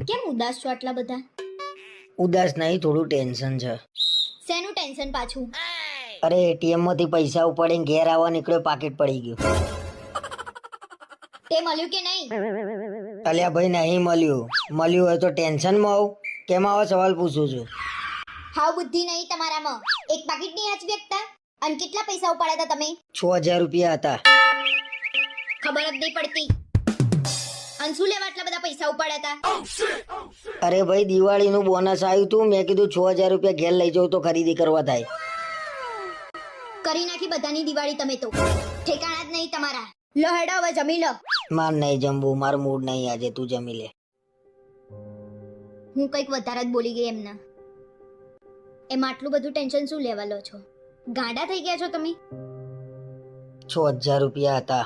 કેમ ઉદાસ છો આટલા બધા? ઉદાસ નહીં, થોડું ટેન્શન છે. શેનું ટેન્શન પાછું? અરે એટીએમ માંથી પૈસા ઉપાડીને ઘેર આવવા નીકળ્યો, પાકીટ પડી ગયું. તે મળ્યું કે નહીં? અલ્યા ભાઈ નહીં મળ્યું. મળ્યું હોય તો ટેન્શનમાં આવું? કેમ આવા સવાલ પૂછું છું? હાવ બુદ્ધિ નહીં તમારામાં. એક પાકીટ નહીં આચવી શકતા? અને કેટલા પૈસા ઉપાડ્યા હતા તમે? 6000 રૂપિયા હતા. ખબર જ નહીં પડતી. અને શું લેવા આટલા બધા પૈસા ઉપાડ્યા હતા? અરે ભાઈ દિવાળીનું બોનસ આવ્યું તું, મેં કીધું 6000 રૂપિયા ઘેર લઈ જાઉં તો ખરીદી કરવા થાય. કરી નાખી બધાની દિવાળી તમે તો. ઠેકાણા જ નહીં તમારા. લો હેડો હવે જમી લો. માર નહીં જમવું, મારું મૂડ નહીં આજે, તું જમી લે. હું કંઈક વધારે જ બોલી ગઈ એમના. એમાં આટલું બધું ટેન્શન શું લેવા લો છો? ગાંડા થઈ ગયા છો તમે? 6000 રૂપિયા હતા.